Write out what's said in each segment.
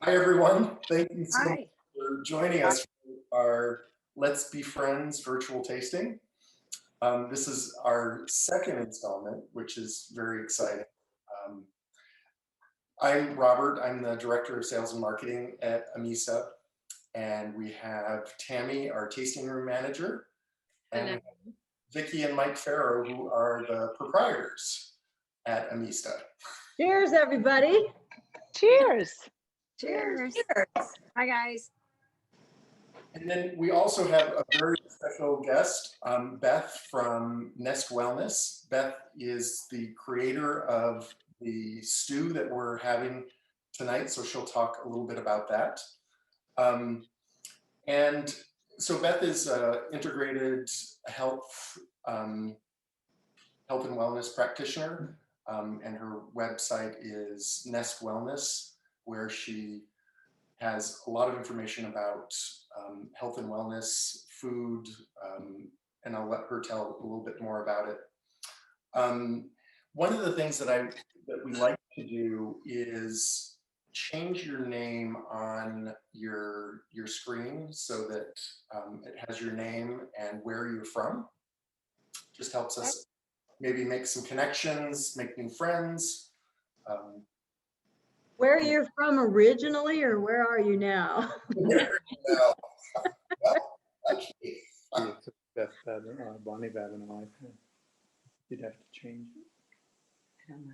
Hi, everyone. Thank you so much Hi. for joining us for our Let's Be Friends virtual tasting. This is our second installment, which is very exciting. Um, I'm Robert. I'm the Director of Sales and Marketing at Amista. And we have Tammy, our tasting room manager, and we have Vicky and Mike Farrow, who are the proprietors at Amista. Cheers, everybody. Cheers. Cheers. Hi, guys. And then we also have a very special guest, Beth from Nest Wellness. Beth is the creator of the stew that we're having tonight, so she'll talk a little bit about that. And so Beth is an integrated health and wellness practitioner, and her website is Nest Wellness, where she has a lot of information about health and wellness, food, and I'll let her tell a little bit more about it. One of the things that we like to do is change your name on your screen so that it has your name and where you're from. Just helps us maybe make some connections, make new friends. Where you're from originally, or where are you now? Well, actually, Beth Bonnie Bad and I. You'd have to change it. I don't know.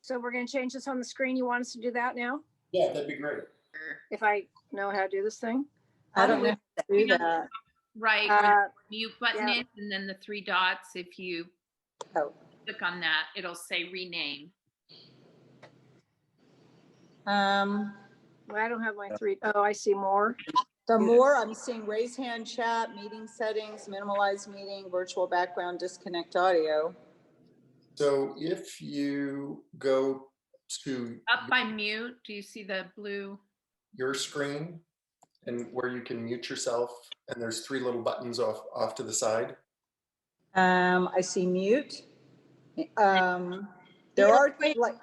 So we're going to change this on the screen. You want us to do that now? yeah, that'd be great. If I know how to do this thing? I don't know how to do that. Right, where the mute button yeah. is, and then the three dots. If you Oh. click on that, it'll say rename. Well, I don't have my three. Oh, I see more. The more I'm seeing raise hand chat, meeting settings, minimalize meeting, virtual background, disconnect audio. So if you go to Up by mute, do you see the blue? your screen and where you can mute yourself, and there's three little buttons off to the side. I see mute. There other are way- like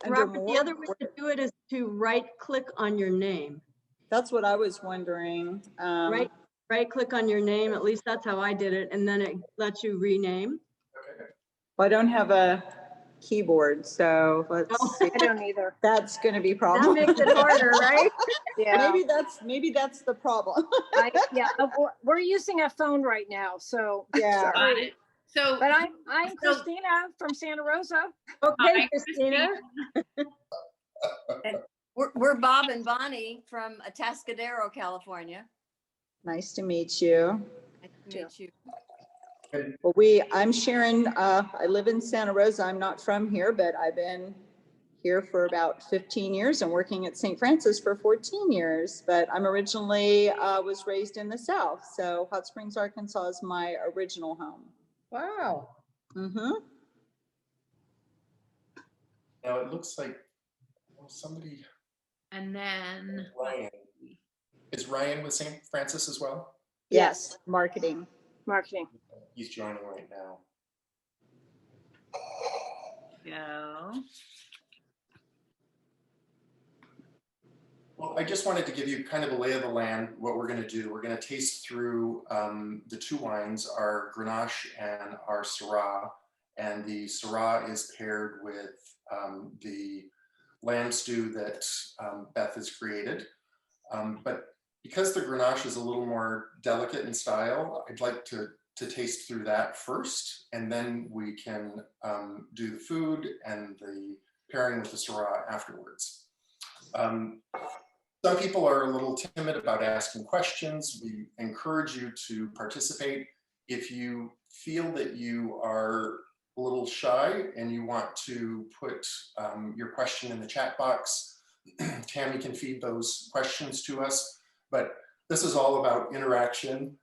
under Robert, more. the other way to do it is to right-click on your name. That's what I was wondering. Right-click on your name. At least that's how I did it, and then it lets you rename. Okay. Well, I don't have a keyboard, so let's see. I don't either. That's going to be a That problem. makes it harder, right? Yeah. Maybe that's the problem. We're using a phone right now. So, Yeah. Got it. So, but I'm Christina from Santa Rosa. Okay, Hi, Christina. And we're Bob and Bonnie from Atascadero, California. Nice to meet you. Nice to meet you. Well, I'm Sharon. I live in Santa Rosa. I'm not from here, but I've been here for about 15 years and working at St. Francis for 14 years. But I'm originally was raised in the South. So Hot Springs, Arkansas is my original home. Wow. Mm-hmm. Now it looks like somebody. and then Ryan. Is Ryan with St. Francis as well? Yes, marketing. Marketing. He's joining right now. go. Well, I just wanted to give you kind of a lay of the land, what we're going to do. We're going to taste through the two wines, our Grenache and our Syrah. And the Syrah is paired with the lamb stew that Beth has created. But because the Grenache is a little more delicate in style, I'd like to taste through that first, and then we can do the food and the pairing with the Syrah afterwards. Some people are a little timid about asking questions. We encourage you to participate. If you feel that you are a little shy and you want to put your question in the chat box, Tammy can feed those questions to us. But this is all about interaction.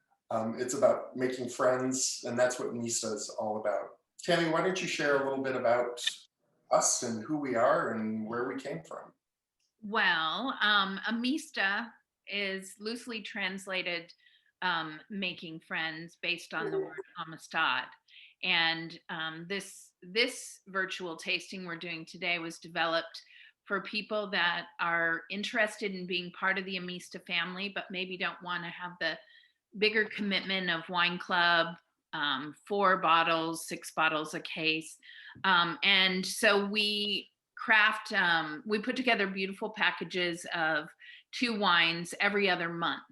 It's about making friends, and that's what Amista is all about. Tammy, why don't you share a little bit about us and who we are and where we came from? Well, Amista is loosely translated making friends based on the word amistad. And this virtual tasting we're doing today was developed for people that are interested in being part of the Amista family, but maybe don't want to have the bigger commitment of wine club, 4 bottles, 6 bottles a case. And so we put together beautiful packages of 2 wines every other month.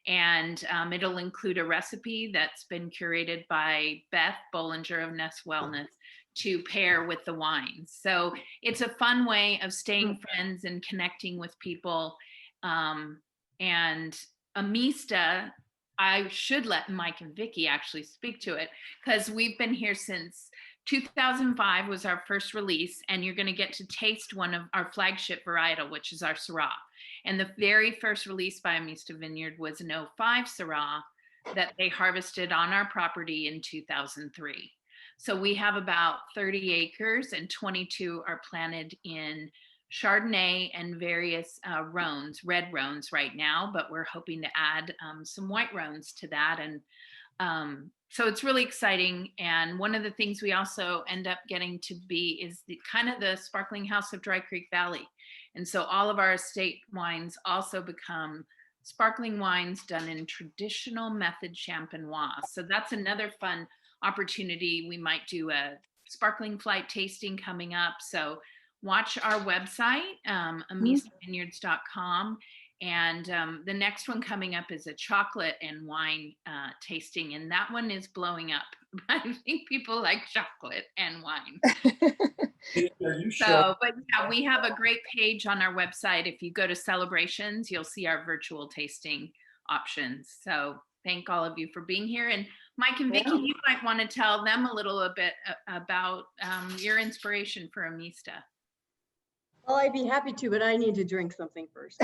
And it'll include a recipe that's been curated by Beth Bollinger of Nest Wellness to pair with the wines. So it's a fun way of staying friends and connecting with people. And Amista, I should let Mike and Vicky actually speak to it, because we've been here since 2005 was our first release, and you're going to get to taste one of our flagship varietal, which is our Syrah. And the very first release by Amista Vineyard was an 05 Syrah that they harvested on our property in 2003. So we have about 30 acres, and 22 are planted in Chardonnay and various Rhones, red Rhones right now, but we're hoping to add some white Rhones to that. And so it's really exciting. And one of the things we also end up getting to be is the kind of the sparkling house of Dry Creek Valley. And so all of our estate wines also become sparkling wines done in traditional method champenois. So that's another fun opportunity. We might do a sparkling flight tasting coming up. So watch our website, amistavineyards.com. And the next one coming up is a chocolate and wine tasting. And that one is blowing up. I think people like chocolate and wine. But yeah, we have a great page on our website. If you go to celebrations, you'll see our virtual tasting options. So thank all of you for being here. And Mike and Vicky, you might want to tell them a little bit about your inspiration for Amista. Well, I'd be happy to, but I need to drink something first.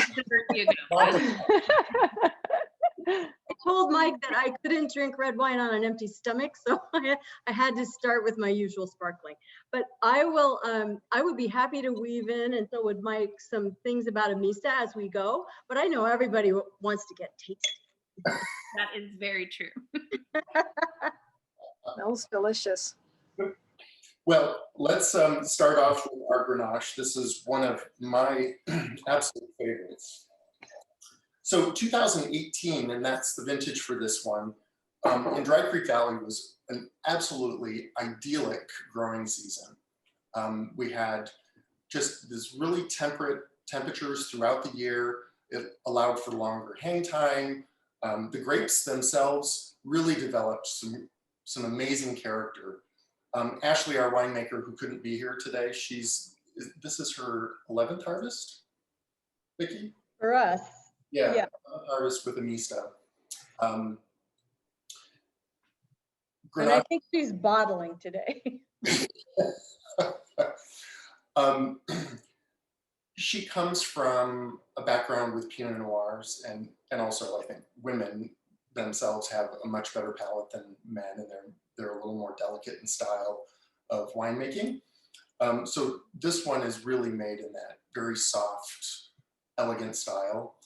You go. I told Mike that I couldn't drink red wine on an empty stomach, so I had to start with my usual sparkling. But I would be happy to weave in, and so would Mike, some things about Amista as we go. But I know everybody wants to get tasty. That is very true. Smells delicious. Well, let's start off with our Grenache. This is one of my absolute favorites. So 2018, and that's the vintage for this one, in Dry Creek Valley was an absolutely idyllic growing season. We had just this really temperate temperatures throughout the year. It allowed for longer hang time. The grapes themselves really developed some amazing character. Ashley, our winemaker who couldn't be here today, this is her 11th harvest, Vicky? For us. Yeah. Harvest with Amista. And I think she's bottling today. She comes from a background with Pinot Noirs, and also I think women themselves have a much better palate than men, and they're a little more delicate in style of winemaking. So this one is really made in that very soft, elegant style.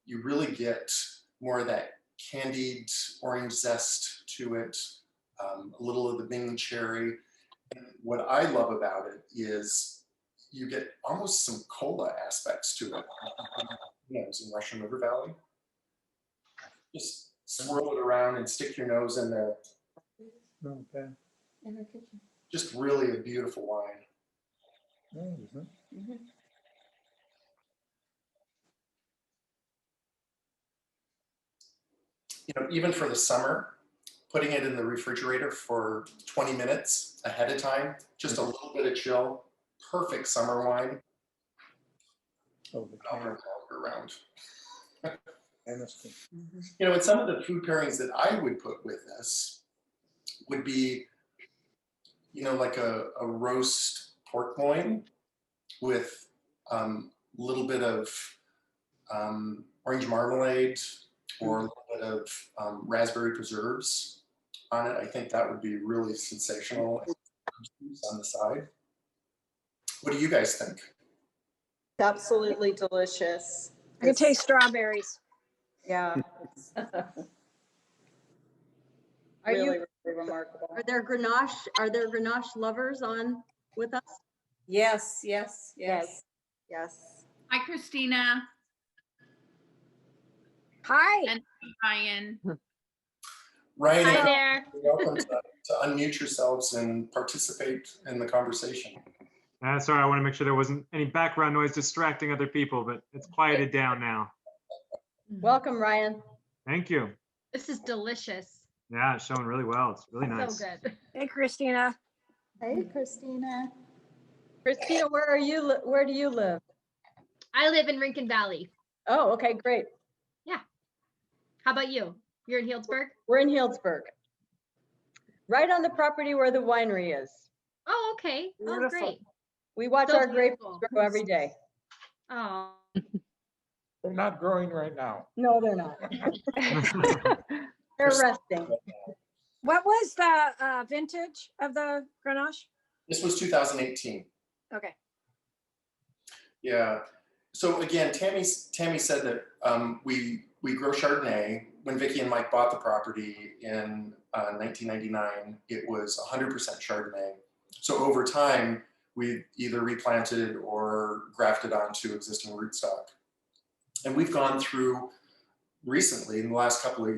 You really get more of that candied orange zest to it, a little of the Bing cherry. And what I love about it is you get almost some cola aspects to it. You know, it's in Russian River Valley. Just swirl it around and stick your nose in there. Okay. In her kitchen. Just really a beautiful wine. Mm-hmm. You know, even for the summer, putting it in the refrigerator for 20 minutes ahead of time, just a little bit of chill, perfect summer wine. Oh, I'll drink all year round. Amista. You know, and some of the food pairings that I would put with this would be, you know, like a roast pork loin with a little bit of orange marmalade or a little bit of raspberry preserves on it. I think that would be really sensational on the side. What do you guys think? Absolutely delicious. I can taste strawberries. Yeah. Are Really, you? really remarkable. Are there Grenache lovers on with us? Yes, yes, yes. Yes. Hi, Christina Hi. and Ryan. Ryan Hi and there. you're welcome to unmute yourselves and participate in the conversation. Sorry, I want to make sure there wasn't any background noise distracting other people, but it's quieted down now. Welcome, Ryan. Thank you. This is delicious. Yeah, it's showing really well. It's really nice. So good. Hey, Christina. Hey, Christina. Christina, where do you live? I live in Rincon Valley. Oh, okay, great. How about you? You're in Healdsburg? We're in Healdsburg. Right on the property where the winery is. Oh, okay. Oh, Beautiful. great. We watch So our grapes beautiful. grow every day. Oh, They're not growing right now. No, they're not. They're resting. What was the vintage of the Grenache? This was 2018. Okay. Yeah. So again, Tammy said that we grow Chardonnay. When Vicki and Mike bought the property in 1999, it was 100% Chardonnay. So over time, we either replanted or grafted onto existing rootstock. And we've gone through recently, in the last couple of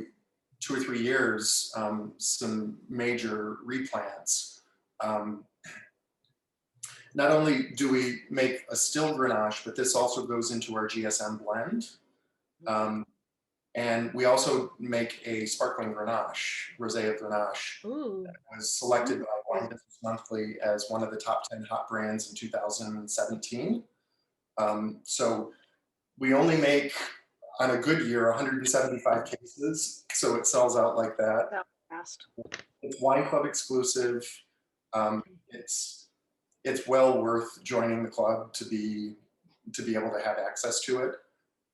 2 or 3 years, some major replants. Not only do we make a still Grenache, but this also goes into our GSM blend. And we also make a sparkling Grenache, Rosé of Grenache. ooh. That was selected by Wine Business Monthly as one of the top 10 hot brands in 2017. So we only make, on a good year, 175 cases. So it sells out like that. That fast. It's Wine Club exclusive. It's well worth joining the club to be able to have access to it.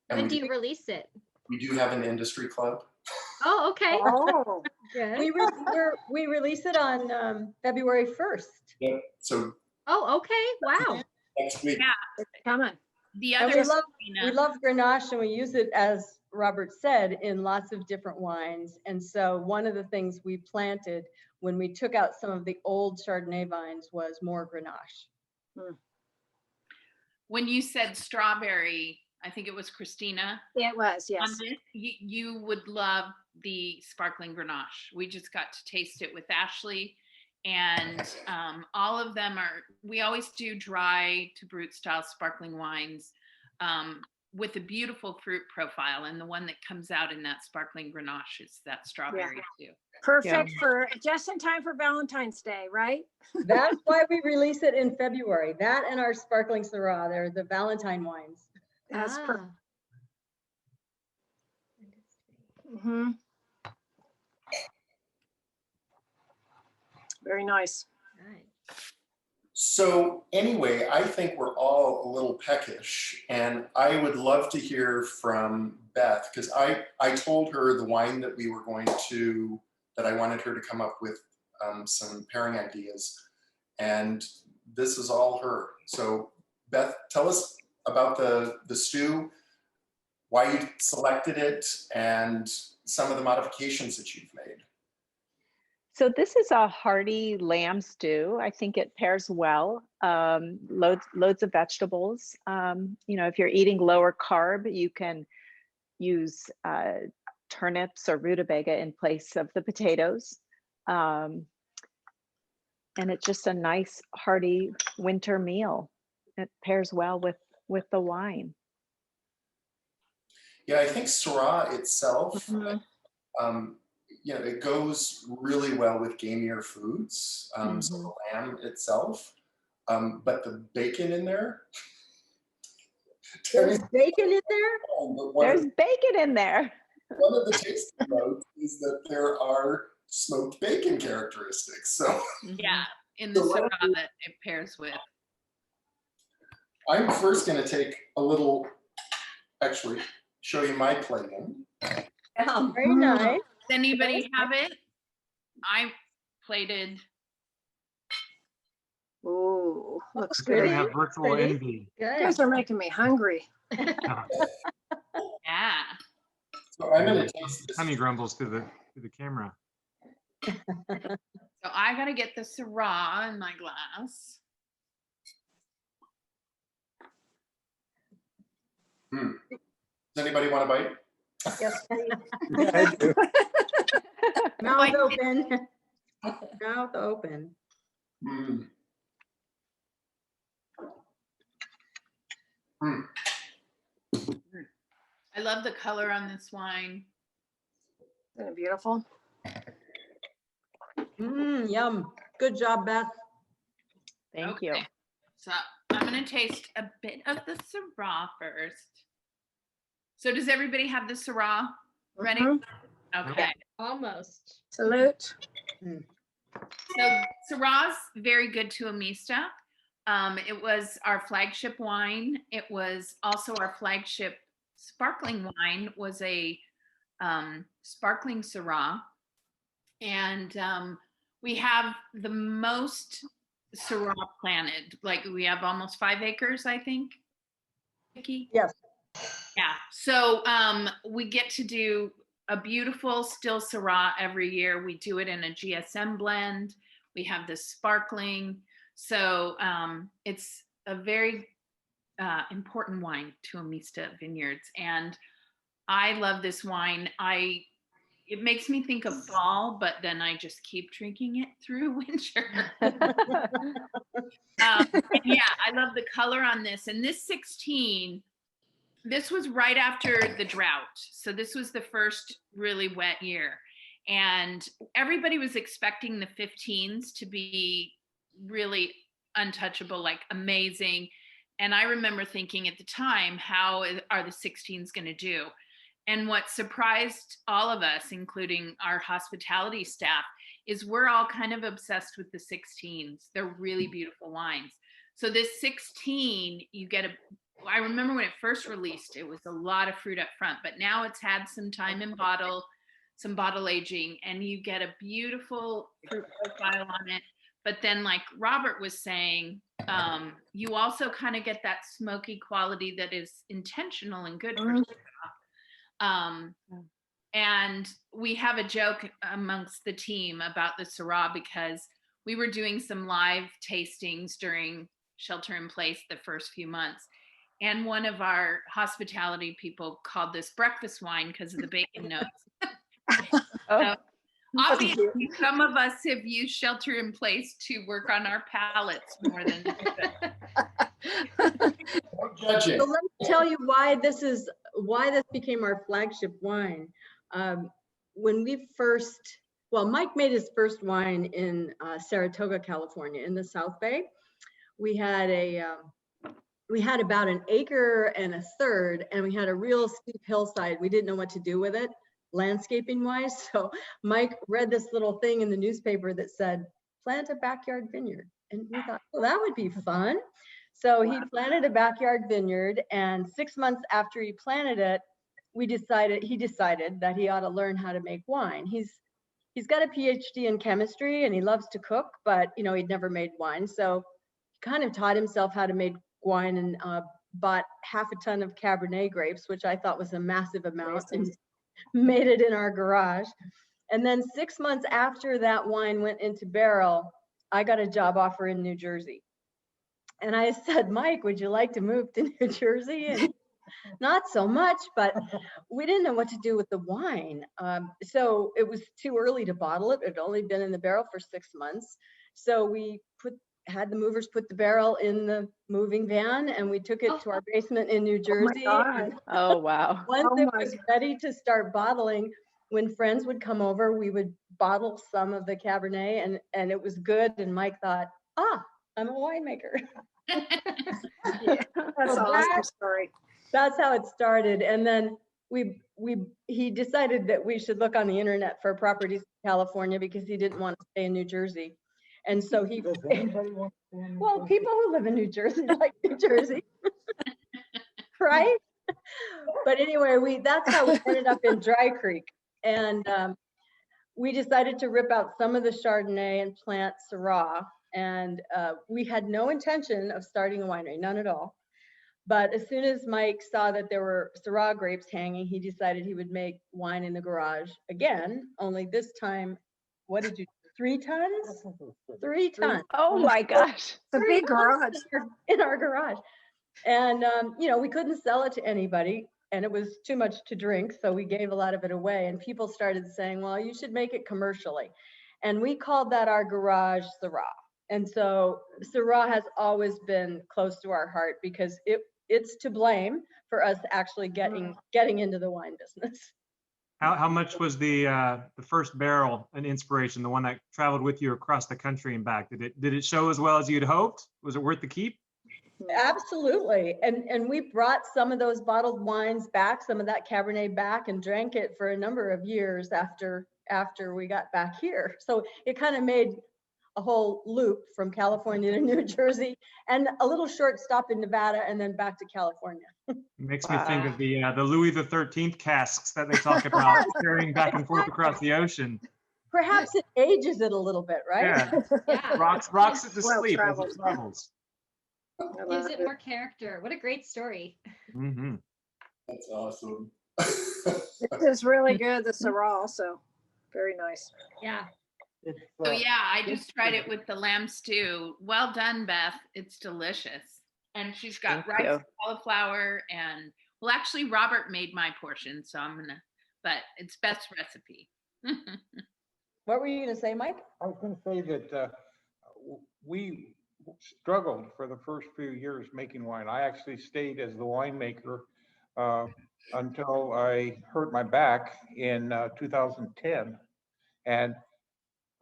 And When do you release it? we do have an industry club. Oh, okay. Oh, Good. We release it on February 1st. Yeah. So Oh, okay. Wow. next week. Yeah. come on. The And other we Christina, love Grenache, and we use it, as Robert said, in lots of different wines. And so one of the things we planted when we took out some of the old Chardonnay vines was more Grenache. when you said strawberry, I think it was Christina. It was, On yes. this, you would love the sparkling Grenache. We just got to taste it with Ashley, and all of them are. We always do dry to brut style sparkling wines with a beautiful fruit profile, and the one that comes out in that sparkling Grenache is that strawberry too. Perfect for just in time for Valentine's Day, right? That's why we release it in February. That and our sparkling Syrah, they're the Valentine wines. That's perfect. Ah. Hmm. Very nice. Right. So anyway, I think we're all a little peckish, and I would love to hear from Beth, because I told her the wine that we were going to, that I wanted her to come up with some pairing ideas, and this is all her. So Beth, tell us about the stew, why you selected it, and some of the modifications that you've made. So this is a hearty lamb stew. I think it pairs well. Loads of vegetables. You know, if you're eating lower carb, you can use turnips or rutabaga in place of the potatoes. And it's just a nice hearty winter meal. It pairs well with the wine. Yeah, I think Syrah itself, you know, it goes really well with gamier foods, so the lamb itself, but the bacon in there. There's bacon in there? There's bacon in there. One of the tasting notes is that there are smoked bacon characteristics. So Yeah, in the Syrah that it pairs with. I'm first going to take a little, actually, show you my plating. Very nice. Does anybody have it? I plated. Ooh, looks We're good. gonna You have virtual Pretty. envy. Good. guys are making me hungry. Yeah. So I'm going to taste this. Honey grumbles through the camera. So I gotta get the Syrah in my glass. Hmm. Does anybody want to bite? Yes, please. Yeah, I do. Mouth open. Mouth open. Hmm. Hmm. I love the color on this wine. Isn't it beautiful? Yum. Good job, Beth. Thank you. So I'm gonna taste a bit of the Syrah first. So does everybody have the Syrah ready? Mhm. Okay. Almost. Salute. So Syrah's very good to Amista. It was our flagship wine. It was also our flagship sparkling wine, was a sparkling Syrah. And we have the most Syrah planted. Like we have almost 5 acres, I think. Vicki? Yes. Yeah. So we get to do a beautiful still Syrah every year. We do it in a GSM blend. We have this sparkling. So it's a very important wine to Amista Vineyards. And I love this wine. It makes me think of fall, but then I just keep drinking it through winter. Yeah, I love the color on this. And this 16, this was right after the drought. So this was the first really wet year. And everybody was expecting the 15s to be really untouchable, like amazing. And I remember thinking at the time, how are the 16s going to do? And what surprised all of us, including our hospitality staff, is we're all kind of obsessed with the 16s. They're really beautiful wines. So this 16, I remember when it first released, it was a lot of fruit up front, but now it's had some time in bottle, some bottle aging, and you get a beautiful fruit profile on it. But then like Robert was saying, you also kind of get that smoky quality that is intentional and good for and we have a joke amongst the team about the Syrah because we were doing some live tastings during shelter in place the first few months. And one of our hospitality people called this breakfast wine because of the bacon notes. So obviously, some of us have used shelter in place to work on our palates more than Judging. So let me tell you why this became our flagship wine. When we Mike made his first wine in Saratoga, California, in the South Bay. We had about an acre and a third, and we had a real steep hillside. We didn't know what to do with it, landscaping wise. So Mike read this little thing in the newspaper that said, plant a backyard vineyard. And we thought, well, that would be fun. So he planted a backyard vineyard, and 6 months after he planted it, he decided that he ought to learn how to make wine. He's got a PhD in chemistry and he loves to cook, but he'd never made wine. So he kind of taught himself how to make wine and bought half a ton of Cabernet grapes, which I thought was a massive amount, and made it in our garage. And then 6 months after that wine went into barrel, I got a job offer in New Jersey. And I said, Mike, would you like to move to New Jersey? And not so much, but we didn't know what to do with the wine. So it was too early to bottle it. It had only been in the barrel for 6 months. So we had the movers put the barrel in the moving van, and we took it to our basement in New Jersey. Oh, wow. Once it was ready to start bottling, when friends would come over, we would bottle some of the Cabernet, and it was good. And Mike thought, I'm a winemaker. That's an awesome story. That's how it started. And then he decided that we should look on the internet for properties in California because he didn't want to stay in New Jersey. And so people who live in New Jersey like New Jersey, right? But anyway, that's how we ended up in Dry Creek. And we decided to rip out some of the Chardonnay and plant Syrah. And we had no intention of starting a winery, none at all. But as soon as Mike saw that there were Syrah grapes hanging, he decided he would make wine in the garage again, only this time, what did you do? 3 tons? 3 tons. Oh my gosh. The big garage. In our garage. And, you know, we couldn't sell it to anybody and it was too much to drink. So we gave a lot of it away and people started saying, well, you should make it commercially. And we called that our garage Syrah. And so Syrah has always been close to our heart because it's to blame for us actually getting into the wine business. How much was the first barrel an inspiration, the one that traveled with you across the country and back? Did it show as well as you'd hoped? Was it worth the keep? Absolutely. And we brought some of those bottled wines back, some of that Cabernet back, and drank it for a number of years after we got back here. So it kind of made a whole loop from California to New Jersey and a little short stop in Nevada and then back to California. It makes me think of the Louis XIII casks that they talk about carrying back and forth across the ocean. Perhaps it ages it a little bit, right? Yeah, Yeah. rocks it to Well sleep as traveled. it travels. Gives it more character. What a great story. Mm-hmm. That's awesome. This is really good, the Syrah also. Very nice. Yeah. So yeah, I just tried it with the lamb stew. Well done, Beth. It's delicious. And she's got Thank rice, you. cauliflower, and well, actually, Robert made my portion, so but it's Beth's recipe. What were you going to say, Mike? I was going to say that we struggled for the first few years making wine. I actually stayed as the winemaker until I hurt my back in 2010. And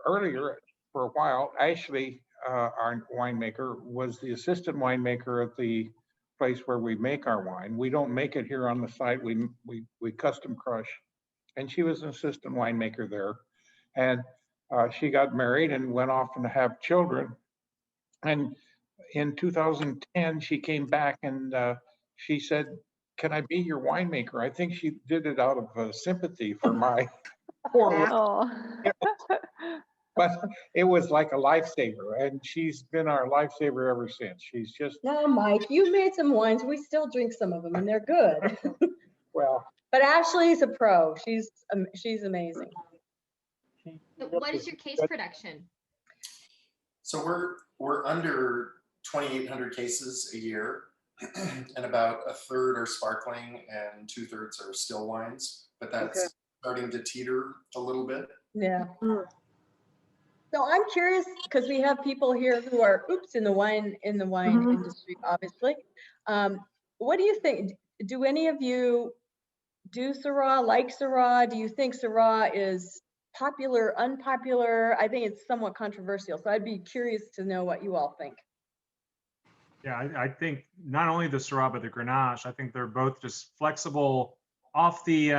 earlier, for a while, Ashley, our winemaker, was the assistant winemaker at the place where we make our wine. We don't make it here on the site. We custom crush. And she was an assistant winemaker there. And she got married and went off and have children. And in 2010, she came back and she said, "Can I be your winemaker?" I think she did it out of sympathy for my poor wife. Oh. But it was like a lifesaver, and she's been our lifesaver ever since. She's just, No, Mike, you made some wines. We still drink some of them and they're good. well. But Ashley's a pro. She's amazing. So what is your case production? So we're under 2,800 cases a year, and about a third are sparkling and 2/3 are still wines. But that's starting to teeter a little bit. Yeah. So I'm curious because we have people here who are in the wine industry, obviously. What do you think? Do any of you do Syrah, like Syrah? Do you think Syrah is popular, unpopular? I think it's somewhat controversial. So I'd be curious to know what you all think. Yeah, I think not only the Syrah but the Grenache. I think they're both just flexible, off the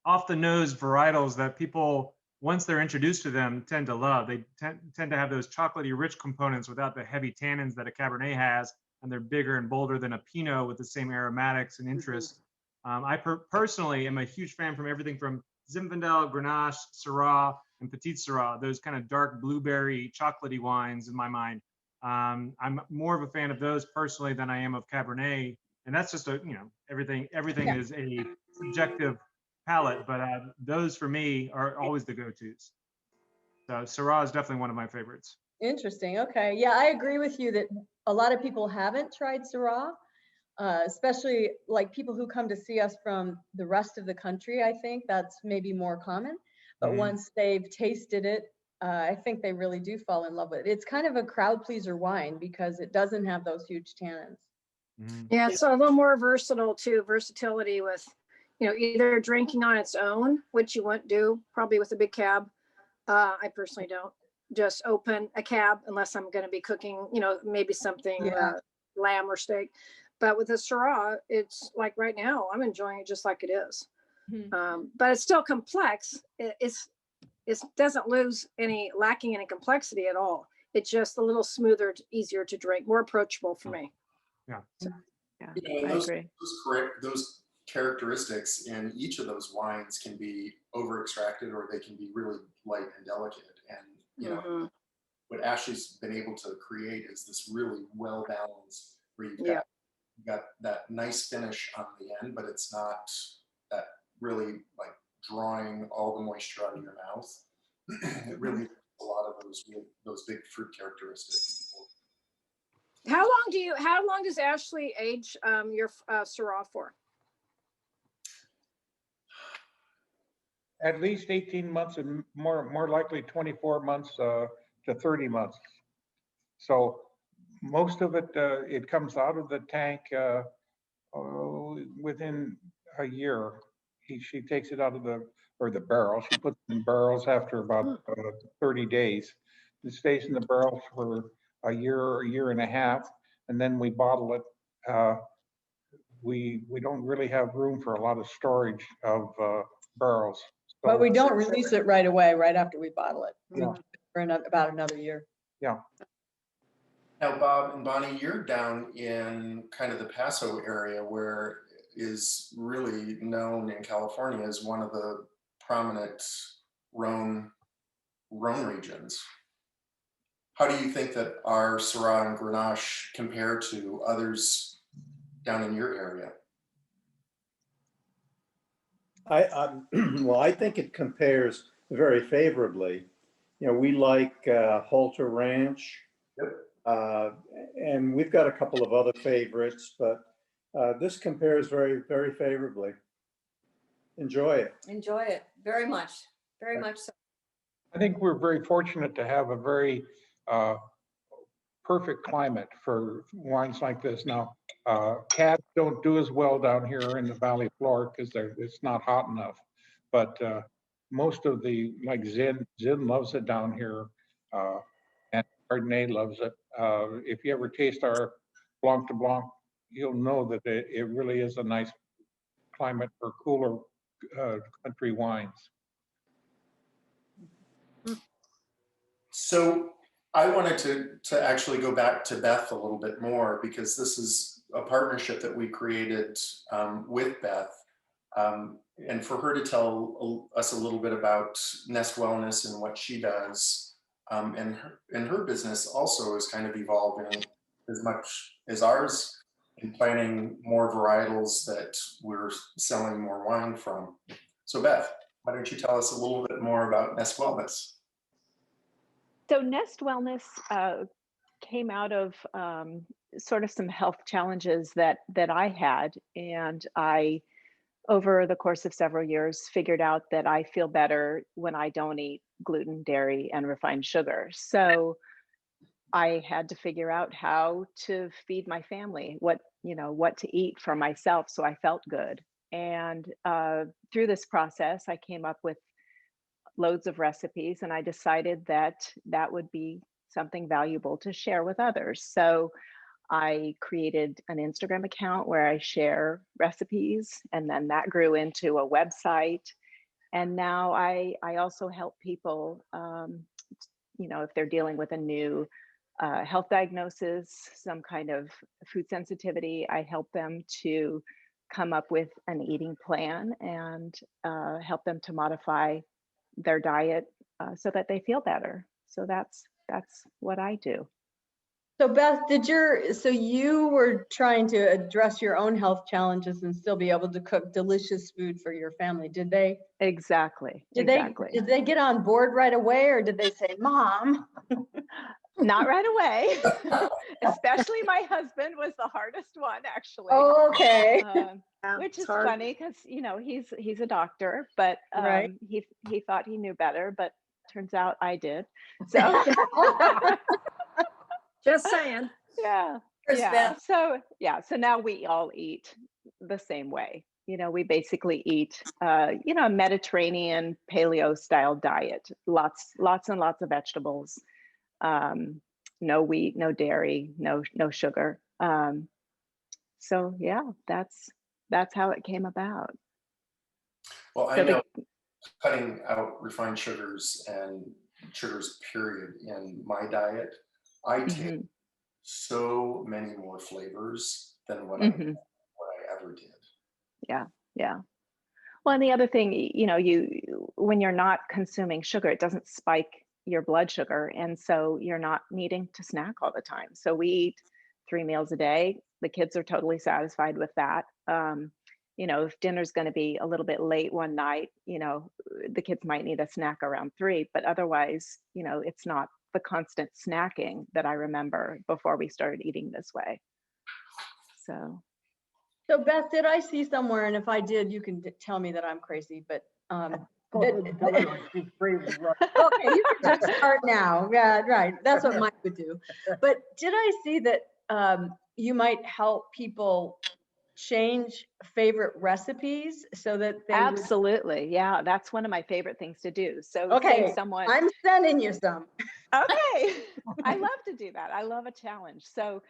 nose varietals that people, once they're introduced to them, tend to love. They tend to have those chocolatey, rich components without the heavy tannins that a Cabernet has, and they're bigger and bolder than a Pinot with the same aromatics and interest. I personally am a huge fan from everything from Zinfandel, Grenache, Syrah, and Petit Syrah, those kind of dark blueberry, chocolatey wines in my mind. I'm more of a fan of those personally than I am of Cabernet. And that's just everything is a subjective palate, but those for me are always the go-tos. So Syrah is definitely one of my favorites. Interesting. Okay. Yeah, I agree with you that a lot of people haven't tried Syrah, especially like people who come to see us from the rest of the country. I think that's maybe more common, but once they've tasted it, I think they really do fall in love with it. It's kind of a crowd pleaser wine because it doesn't have those huge tannins. Yeah, it's a little more versatile too. Versatility with, either drinking on its own, which you wouldn't do probably with a big cab. I personally don't just open a cab unless I'm going to be cooking, maybe something lamb or steak. But with a Syrah, it's like right now, I'm enjoying it just like it is. But it's still complex. It doesn't lacking any complexity at all. It's just a little smoother, easier to drink, more approachable for me. Yeah. Yeah, I agree. Those characteristics in each of those wines can be over extracted or they can be really light and delicate. And what Ashley's been able to create is this really well balanced where you've got that nice finish on the end, but it's not that really like drawing all the moisture out of your mouth. It really a lot of those big fruit characteristics. How long does Ashley age your Syrah for? At least 18 months and more likely 24 months to 30 months. So most of it, it comes out of the tank within a year. She takes it out of the barrel. She puts it in barrels after about 30 days. It stays in the barrels for a year and a half, and then we bottle it. We don't really have room for a lot of storage of barrels. But we don't release it right away, right after we bottle it. Yeah. For about another year. Yeah. Now, Bob and Bonnie, you're down in kind of the Paso area, where is really known in California as one of the prominent Rhone regions. How do you think that our Syrah and Grenache compare to others down in your area? Well, I think it compares very favorably. You know, we like Halter Ranch, and we've got a couple of other favorites, but this compares very, very favorably. Enjoy it. Enjoy it very much so. I think we're very fortunate to have a very perfect climate for wines like this. Now, cabs don't do as well down here in the valley floor because it's not hot enough. But most of like Zin loves it down here, and Chardonnay loves it. If you ever taste our Blanc de Blanc, you'll know that it really is a nice climate for cooler country wines. So I wanted to actually go back to Beth a little bit more, because this is a partnership that we created with Beth, and for her to tell us a little bit about Nest Wellness and what she does, and her business also is kind of evolving as much as ours, in planning more varietals that we're selling more wine from. So Beth, why don't you tell us a little bit more about Nest Wellness? So Nest Wellness came out of sort of some health challenges that I had, and I, over the course of several years, figured out that I feel better when I don't eat gluten, dairy, and refined sugar. So I had to figure out how to feed my family, what to eat for myself, so I felt good. And through this process, I came up with loads of recipes, and I decided that would be something valuable to share with others. So I created an Instagram account where I share recipes, and then that grew into a website. And now I also help people, if they're dealing with a new health diagnosis, some kind of food sensitivity, I help them to come up with an eating plan and help them to modify their diet so that they feel better. So that's what I do. So Beth, so you were trying to address your own health challenges and still be able to cook delicious food for your family. Did they? Exactly. Did they get on board right away, or did they say, Mom? Not right away. Especially my husband was the hardest one, actually. Oh, okay. Which is funny because he's a doctor, but he thought he knew better, but turns out I did. So just saying. Yeah. So now we all eat the same way. We basically eat a Mediterranean paleo style diet. Lots and lots of vegetables. No wheat, no dairy, no sugar. So yeah, that's how it came about. Well, I know cutting out refined sugars and sugars period in my diet, I take so many more flavors than what I ever did. Yeah. Well, and the other thing, when you're not consuming sugar, it doesn't spike your blood sugar, and so you're not needing to snack all the time. So we eat 3 meals a day. The kids are totally satisfied with that. If dinner's going to be a little bit late one night, the kids might need a snack around 3, but otherwise, it's not the constant snacking that I remember before we started eating this way. So Beth, did I see somewhere, and if I did, you can tell me that I'm crazy, but okay, you can just start now. Yeah, right. That's what Mike would do. But did I see that you might help people change favorite recipes so that they absolutely, yeah, that's one of my favorite things to do. So okay, say someone, I'm sending you some. okay, I love to do that. I love a challenge. So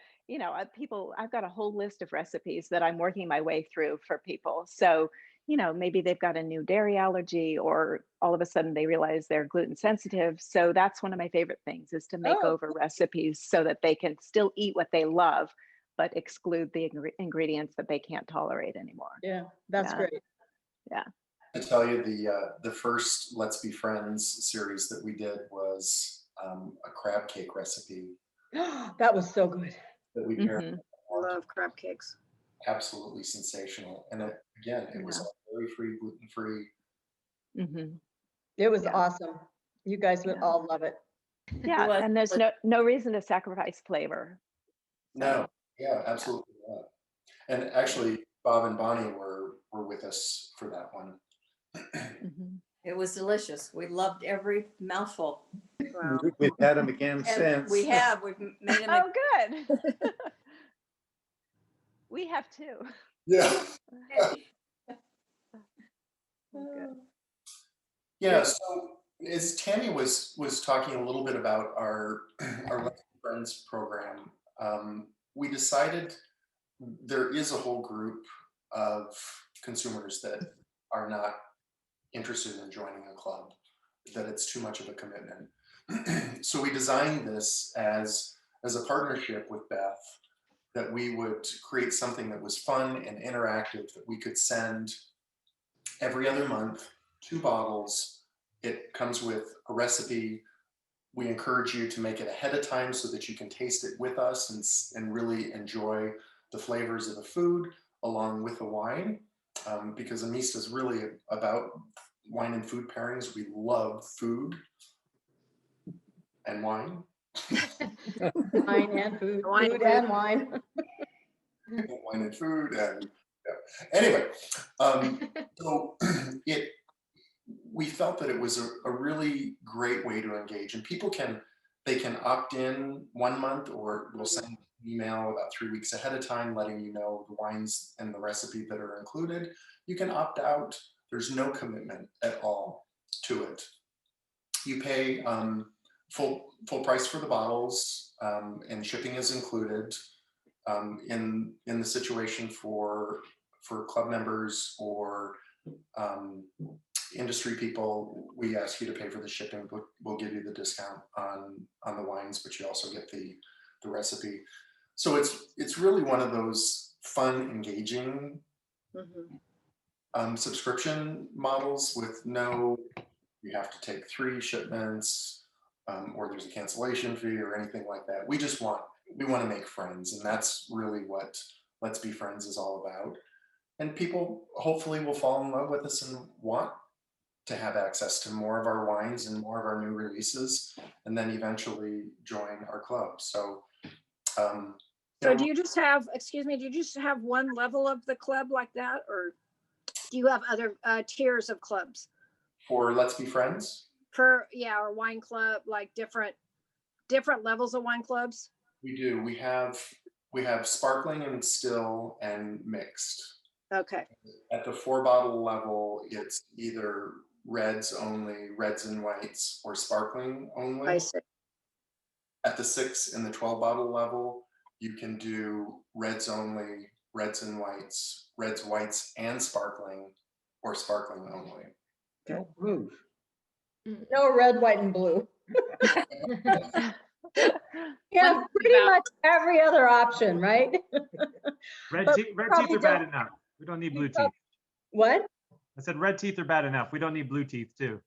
people, I've got a whole list of recipes that I'm working my way through for people. So maybe they've got a new dairy allergy, or all of a sudden they realize they're gluten sensitive. So that's one of my favorite things, is to make over recipes so that they can still eat what they love, but exclude the ingredients that they can't tolerate anymore. Yeah, that's great. Yeah. I tell you, the first Let's Be Friends series that we did was a crab cake recipe. That was so good. That we paired. I love crab cakes. Absolutely sensational. And it was all dairy-free, gluten-free. It was awesome. You guys would all love it. Yeah, and there's no reason to sacrifice flavor. No, yeah, absolutely not. And actually, Bob and Bonnie were with us for that one. It was delicious. We loved every mouthful. Wow. We've had them again since. We've made them. Oh, good. We have too. Yeah. Good. Yeah. So as Tammy was talking a little bit about our Let's Be Friends program, we decided there is a whole group of consumers that are not interested in joining a club, that it's too much of a commitment. So we designed this as a partnership with Beth, that we would create something that was fun and interactive, that we could send every other month, 2 bottles. It comes with a recipe. We encourage you to make it ahead of time so that you can taste it with us and really enjoy the flavors of the food along with the wine, because Amista is really about wine and food pairings. We love food and wine. Wine and food, food and wine. Wine and food and anyway, so we felt that it was a really great way to engage, and people can opt in 1 month, or we'll send an email about 3 weeks ahead of time letting you know the wines and the recipe that are included. You can opt out. There's no commitment at all to it. You pay full price for the bottles, and shipping is included. In the situation for club members or industry people, we ask you to pay for the shipping, but we'll give you the discount on the wines, but you also get the recipe. So it's really one of those fun, engaging subscription models with no, you have to take 3 shipments, or there's a cancellation fee or anything like that. We want to make friends, and that's really what Let's Be Friends is all about. And people hopefully will fall in love with us and want to have access to more of our wines and more of our new releases, and then eventually join our club. So, so do you just have, excuse me, do you just have one level of the club like that, or do you have other tiers of clubs? For Let's Be Friends? Or wine club, like different levels of wine clubs? We do. We have sparkling and still and mixed. Okay. At the 4-bottle level, it's either reds only, reds and whites, or sparkling only. I see. At the 6 and the 12-bottle level, you can do reds only, reds and whites, reds, whites, and sparkling, or sparkling only. No blues. No red, white, and blue. Yeah, pretty much every other option, right? Red teeth are bad enough. We don't need blue teeth. What? I said red teeth are bad enough. We don't need blue teeth too.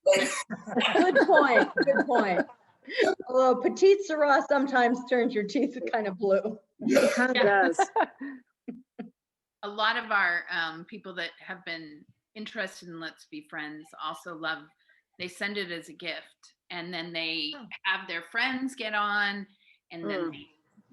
Good point. Good point. Although Petite Syrah sometimes turns your teeth kind of blue. It kind of does. A lot of our people that have been interested in Let's Be Friends also love, they send it as a gift. and then they have their friends get on, and then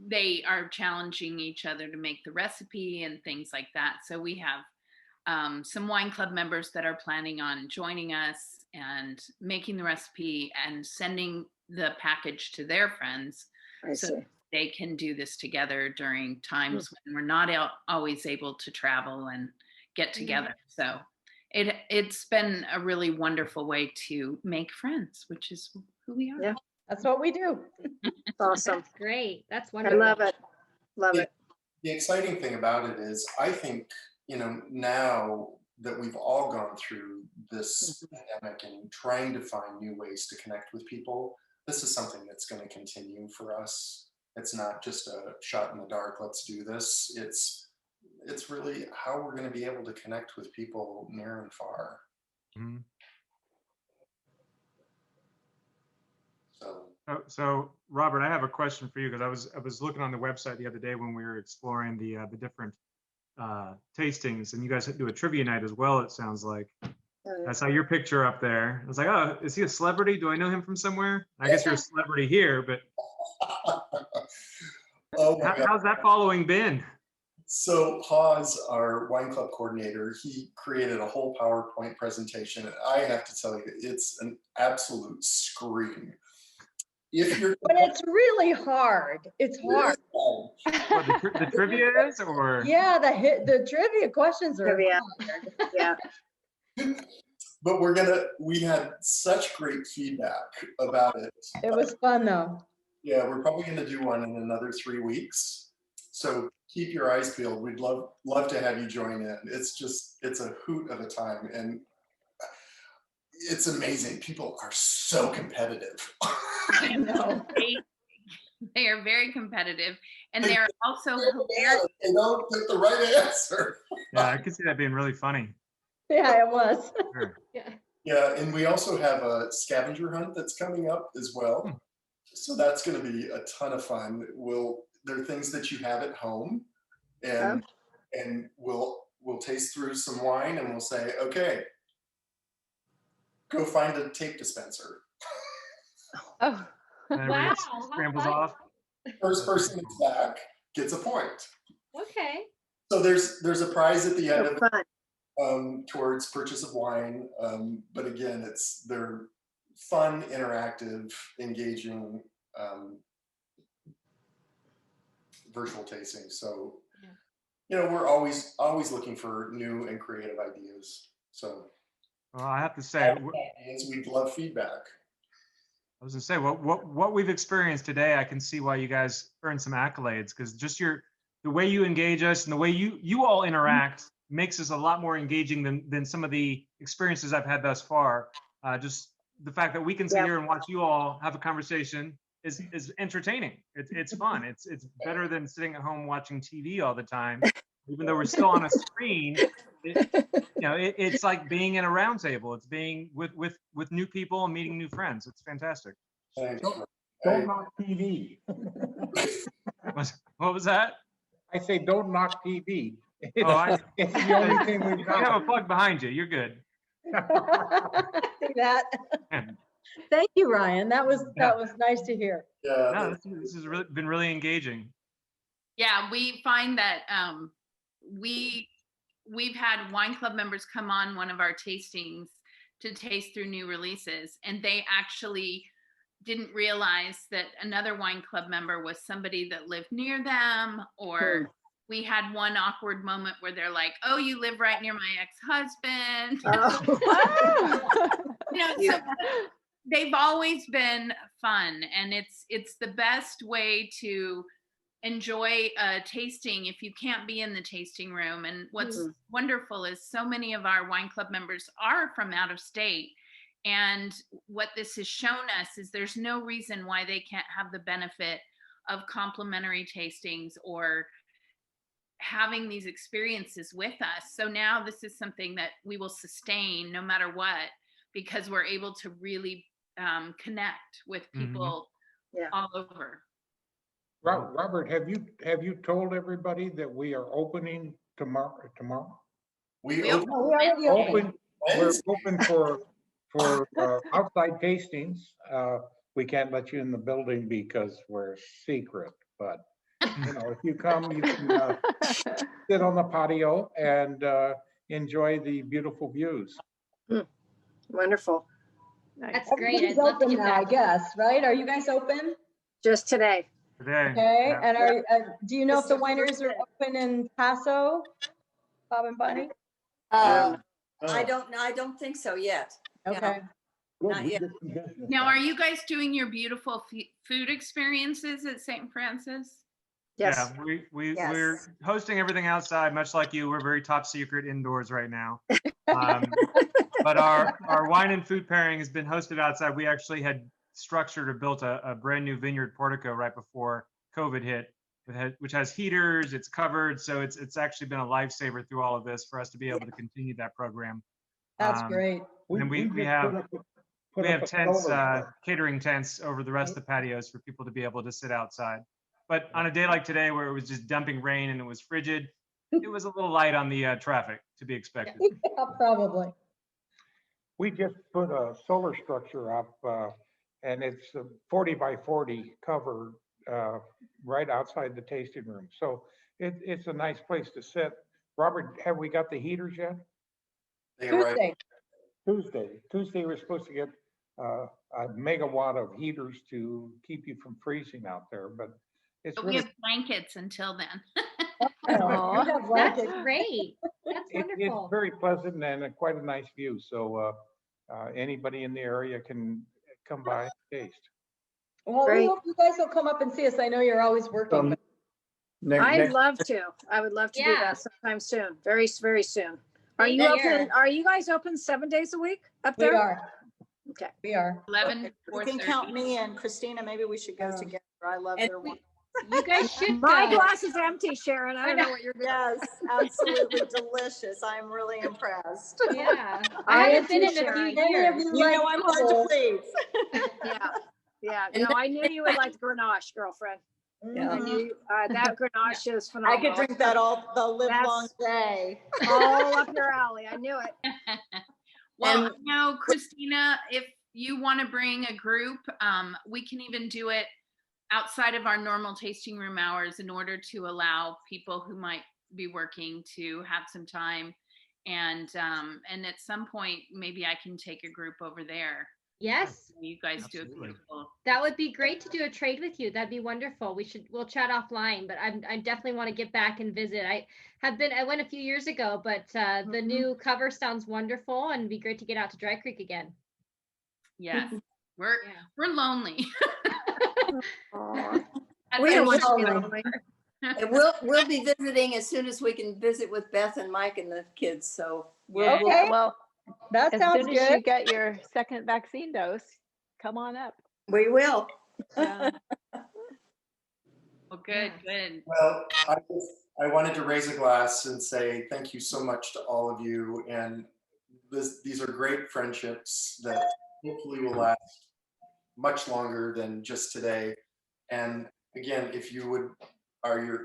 they are challenging each other to make the recipe and things like that. So we have some wine club members that are planning on joining us and making the recipe and sending the package to their friends so they can do this together during times when we're not always able to travel and get together. So it's been a really wonderful way to make friends, which is who we are. Yeah, that's what we do. Awesome. That's great. That's I wonderful. love it. Love it. The exciting thing about it is, I think, now that we've all gone through this pandemic and trying to find new ways to connect with people, this is something that's going to continue for us. It's not just a shot in the dark, let's do this. It's really how we're going to be able to connect with people near and far. Mm-hmm. So Robert, I have a question for you, because I was looking on the website the other day when we were exploring the different tastings, and you guys do a trivia night as well, it sounds like. I saw your picture up there. I was like, oh, is he a celebrity? Do I know him from somewhere? I guess you're a celebrity here, but how's that following been? So Hawes, our wine club coordinator, he created a whole PowerPoint presentation, and I have to tell you, it's an absolute scream. But it's really hard. It's hard. What, the trivia is, or? Yeah, the trivia questions are Trivia. hard. Yeah. But we had such great feedback about it. It was fun though. Yeah, we're probably gonna do one in another 3 weeks. So keep your eyes peeled. We'd love to have you join in. It's a hoot of a time, and it's amazing. People are so competitive. I know. They are very competitive, and they are also hilarious. They don't get the right answer. Yeah, I could see that being really funny. Yeah, it was. Sure. Yeah, and we also have a scavenger hunt that's coming up as well. So that's going to be a ton of fun. There are things that you have at home, and we'll taste through some wine, and we'll say, okay, go find a tape dispenser. Oh, Wow. Scrambles off. First person that's back gets a point. Okay. So there's a prize at the end of Fun. it towards purchase of wine. But again, they're fun, interactive, engaging virtual tasting. So, we're always looking for new and creative ideas. So, well, I have to say, we'd love feedback. I was gonna say, what we've experienced today, I can see why you guys earn some accolades, because just the way you engage us and the way you all interact makes us a lot more engaging than some of the experiences I've had thus far. Just the fact that we can sit here and watch you all have a conversation is entertaining. It's fun. It's better than sitting at home watching TV all the time. Even though we're still on a screen, it's like being in a round table. It's being with new people and meeting new friends. It's fantastic. Don't knock TV. What was that? I say don't knock TV. Oh, It's the only thing we've you have got. a plug behind you. You're good. See that? Thank you, Ryan. That was nice to hear. Yeah, No, this has been really engaging. Yeah, we find that we've had wine club members come on one of our tastings to taste through new releases, and they actually didn't realize that another wine club member was somebody that lived near them, or we had one awkward moment where they're like, oh, you live right near my ex-husband. So they've always been fun, and it's the best way to enjoy a tasting if you can't be in the tasting room. And what's wonderful is so many of our wine club members are from out of state, and what this has shown us is there's no reason why they can't have the benefit of complimentary tastings or having these experiences with us. So now this is something that we will sustain no matter what, because we're able to really connect with people all over. Robert, have you told everybody that we are opening tomorrow? We We're open For outside tastings, we can't let you in the building because we're secret. But you know, if you come, you can sit on the patio and enjoy the beautiful views. Wonderful. Nice. That's great. Everybody's I'd love to open get now, I back. guess, right? Are you guys open? Just today. Today. Okay, yeah. and are, do you know if the This is the wineries first are day. open in Paso, Bob and Bunny? I Oh. don't think so yet. Okay. Not yet. Now, are you guys doing your beautiful food experiences at St. Francis? Yes. Yeah, we're Yes. hosting everything outside, much like you. We're very top secret indoors right now. But our wine and food pairing has been hosted outside. We actually had structured or built a brand new vineyard portico right before COVID hit, which has heaters. It's covered, so it's actually been a lifesaver through all of this for us to be able to continue that program. That's great. And we have tents, catering tents over the rest of the patios for people to be able to sit outside. But on a day like today where it was just dumping rain and it was frigid, it was a little light on the traffic to be expected. Yeah, probably. We just put a solar structure up and it's 40 by 40 covered right outside the tasting room. So it's a nice place to sit. Robert, have we got the heaters yet? They arrive Tuesday, we're supposed to get a megawatt of heaters to keep you from freezing out there, but it's But really, we have blankets until then. Oh, you have That's blankets. great. That's it's wonderful. very pleasant and quite a nice view. So anybody in the area can come by and taste. Well, we Great. hope you guys will come up and see us. I know you're always working. but- I'd love to. I would love to do Yeah. that sometime soon. Very, very soon. Are Same you here. open? Are you guys open 7 days a week up We there? are. Okay. We are. 11, You can 4:30. count me and Christina. Maybe we should go together. I love And their wine. You guys should My go. glass is empty, Sharon. I don't know what you're doing. Yes, absolutely delicious. I'm really impressed. Yeah. I I am haven't been too, in a few Sharon. Any of years. you You like know I'm hard to bubbles? please. Yeah. Yeah. And No, I knew you would like the Grenache, girlfriend. I Mhm. knew that Grenache is I phenomenal. could drink that all the live long day. All up your alley. I knew it. Well, And- no, Christina, if you want to bring a group, we can even do it outside of our normal tasting room hours in order to allow people who might be working to have some time. And at some point, maybe I can take a group over there. Yes, You guys do Absolutely. a beautiful. that would be great to do a trade with you. That'd be wonderful. We'll chat offline, but I definitely want to get back and visit. I went a few years ago, but the new cover sounds wonderful and it'd be great to get out to Dry Creek again. Yes, we're lonely. Aw. That's We how are much- lonely. And we'll be visiting as soon as we can visit with Beth and Mike and the kids. So Yeah. Okay, Well, that as sounds soon as you good. get your second vaccine dose, come on up. we will. Yeah. Well, good. Well, I wanted to raise a glass and say thank you so much to all of you. And these are great friendships that hopefully will last much longer than just today. And again, if you're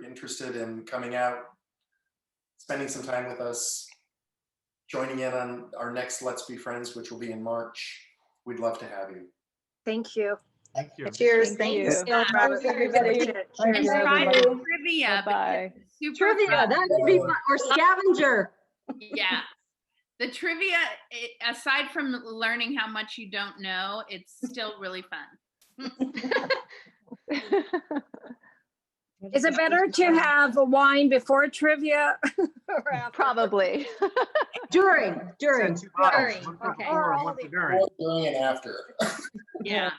interested in coming out, spending some time with us, joining in on our next Let's Be Friends, which will be in March, we'd love to have you. Thank you. Thank you. Cheers. Thank Thank you you. so much. Thanks, everybody. Appreciate it. Thank And you, try everybody. the trivia. Bye-bye. because it's super Trivia, fun. that would be fun. Or scavenger. Yeah. The trivia, aside from learning how much you don't know, it's still really fun. Is it better to have a wine before trivia? Or after? Probably. During. Send 2 bottles, During, one for okay. before and one for during. During and after. Yeah.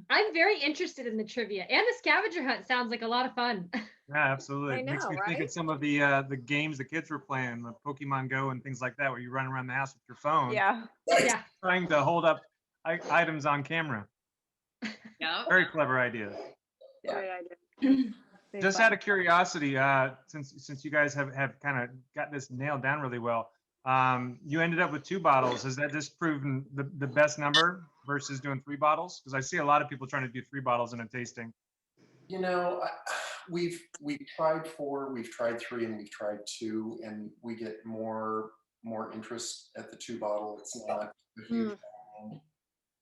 I'm very interested in the trivia and the scavenger hunt sounds like a lot of fun. Yeah, absolutely. I It makes know, me think right? of some of the games the kids were playing, the Pokemon Go and things like that, where you run around the house with your phone, Yeah. Yeah. trying to hold up items on camera. Yeah. Very clever idea. Great idea. Just out of curiosity, since you guys have kind of got this nailed down really well, you ended up with 2 bottles. Has that just proven the best number versus doing 3 bottles? Because I see a lot of people trying to do 3 bottles in a tasting. You know, we've tried 4, we've tried 3, and we've tried 2, and we get more interest at the 2 bottle. It's not a huge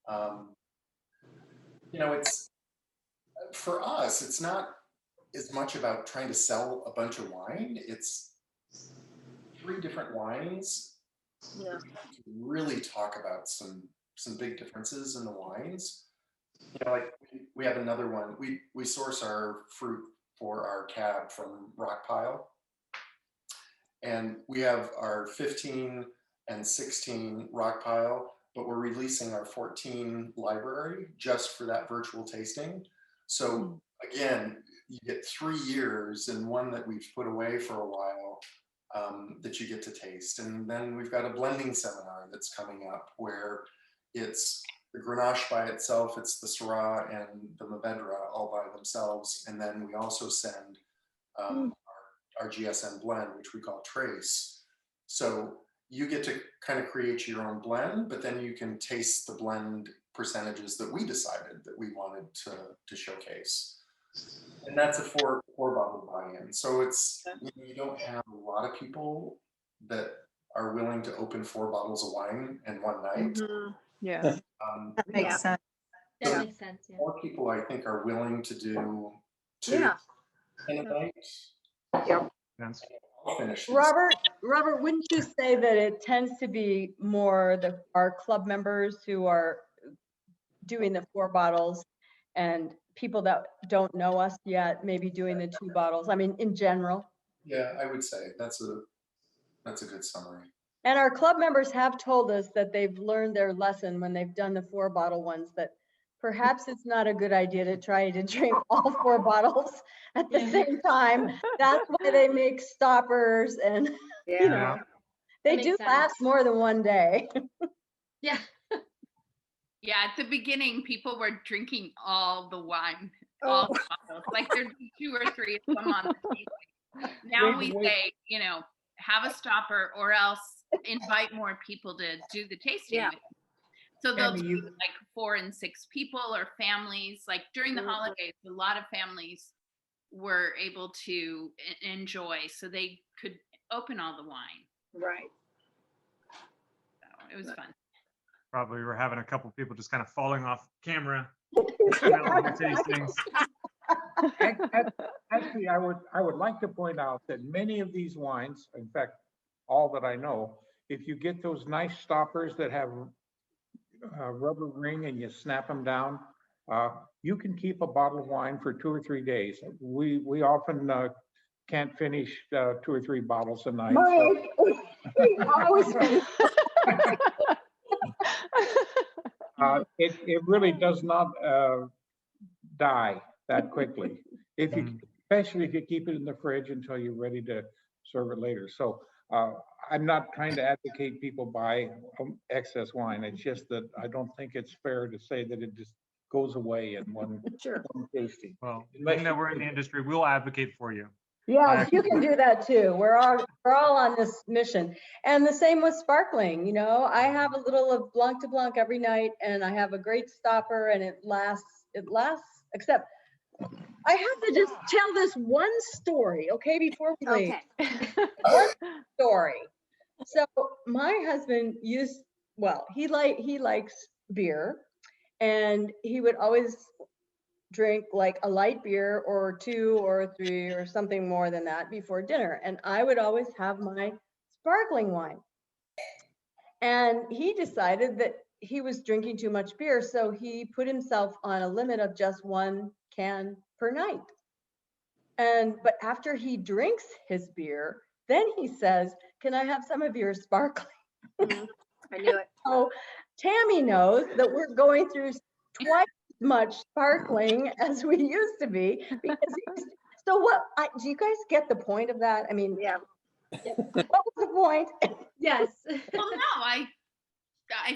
You know, it's for us, it's not as much about trying to sell a bunch of wine. It's 3 different wines. Yeah. Really talk about some big differences in the wines. You know, like we have another one. We source our fruit for our cab from Rockpile, and we have our 15 and 16 Rockpile, but we're releasing our 14 library just for that virtual tasting. So again, you get 3 years and one that we've put away for a while that you get to taste. And then we've got a blending seminar that's coming up where it's the Grenache by itself, it's the Syrah and the Mourvedre all by themselves. And then we also send our GSM blend, which we call Trace. So you get to kind of create your own blend, but then you can taste the blend percentages that we decided that we wanted to showcase. And that's a four bottle buy-in. So it's, you don't have a lot of people that are willing to open 4 bottles of wine in one night. Yeah. That makes sense. That So makes sense. Yeah. more people, I think, are willing to do 2 Yeah. in a night. Yep. That's- I'll finish these. Robert, wouldn't you say that it tends to be more our club members who are doing the 4 bottles and people that don't know us yet, maybe doing the 2 bottles? I mean, in general. Yeah, I would say that's a good summary. And our club members have told us that they've learned their lesson when they've done the 4 bottle ones, that perhaps it's not a good idea to try to drink all 4 bottles at the same time. That's why they make stoppers and, you know, they That do makes sense. last more than one day. Yeah. Yeah, at the beginning, people were drinking all the wine, all the bottles. Like there'd be 2 or 3 of them on the table. Now we say, you know, have a stopper or else invite more people to do the tasting. Yeah. with you. So they'll Tammy, do like 4 and 6 people or families. Like during the holidays, a lot of families were able to enjoy, so they could open all the wine. Right. So it was fun. Probably we're having a couple people just kind of falling off camera. Tastings. Actually, I would like to point out that many of these wines, in fact, all that I know, if you get those nice stoppers that have a rubber ring and you snap them down, you can keep a bottle of wine for 2 or 3 days. We often can't finish 2 or 3 bottles a night. Mike, we always It really does not die that quickly. Especially if you keep it in the fridge until you're ready to serve it later. So I'm not trying to advocate people buy excess wine. It's just that I don't think it's fair to say that it just goes away in one tasting. Well, being that we're in the industry, we'll advocate for you. Yes, you can do that too. We're all on this mission. And the same with sparkling. You know, I have a little of Blanc de Blanc every night and I have a great stopper and it lasts, except I have to just tell this one story, okay, before we leave. One story. So my husband he likes beer and he would always drink like a light beer or 2 or 3 or something more than that before dinner. And I would always have my sparkling wine. And he decided that he was drinking too much beer. So he put himself on a limit of just 1 can per night. But after he drinks his beer, then he says, "Can I have some of your sparkling?" I knew it. So Tammy knows that we're going through twice as much sparkling as we used to be because so what do you guys get the point of that? I mean, what was the point? Yes. Well, no, I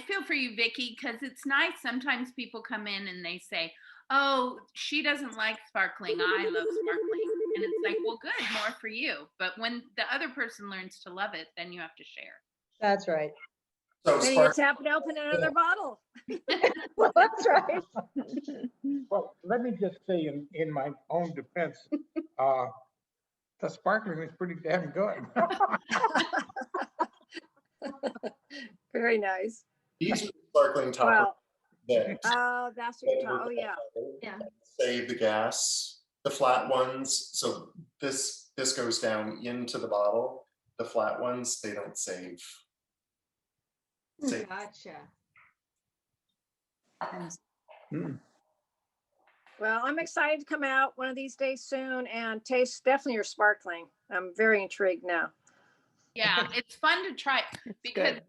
feel for you, Vicky, because it's nice. Sometimes people come in and they say, "Oh, she doesn't like sparkling. I love sparkling." And it's like, well, good, more for you. But when the other person learns to love it, then you have to share. That's right. So Then you just happen to open another bottle. Well, that's right. Well, let me just say in my own defense, the sparkling is pretty damn good. Very nice. These sparkling topper. Well, that Oh, that's what you're talking, oh, yeah. Yeah. save the gas. The flat ones, so this goes down into the bottle. The flat ones, they don't save. Gotcha. Hmm. Well, I'm excited to come out one of these days soon and taste definitely your sparkling. I'm very intrigued now. Yeah, it's fun to try It's because good.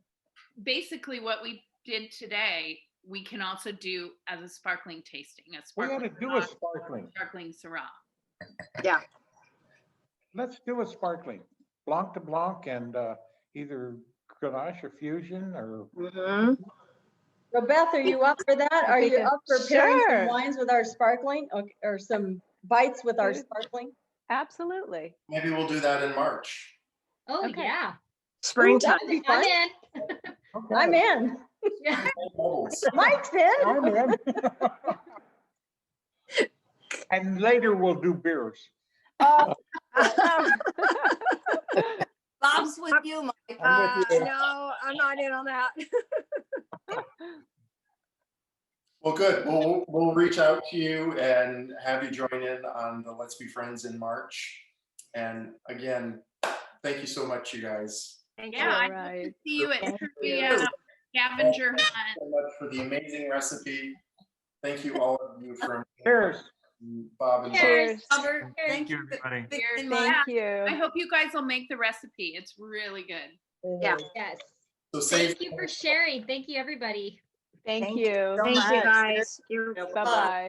basically what we did today, we can also do as a sparkling tasting, a We ought sparkling to do a Syrah, sparkling. sparkling Syrah. Yeah. Let's do a sparkling, Blanc de Blanc and either Grenache or Fusion or. Mhm. So Beth, are you up for that? Are you up for pairing some Sure. wines with our sparkling or some bites with our sparkling? Absolutely. Maybe we'll do that in March. Oh, Okay. yeah. Springtime. That'd be I'm fun. in. Okay. I'm in. Yeah. Bubbles. Mike's in. I'm in. And later we'll do beers. Oh, Bob's with you, Mike. I'm with you. No, I'm not in on that. Well, good. We'll reach out to you and have you join in on the Let's Be Friends in March. And again, thank you so much, you guys. Thank Yeah, I All hope to right. see you at Thank trivia, you. scavenger Thank you hunt. so much for the amazing recipe. Thank you, all of you, from Cheers. Bob and Bob. Cheers. Robert, Thank you, everybody. Cheers. and Thank Mike. you. I hope you guys will make the recipe. It's really good. Yeah. Yes. So save. Thank you for sharing. Thank you, everybody. Thank Thank you. you so Thank you, much. guys. You're Bye-bye.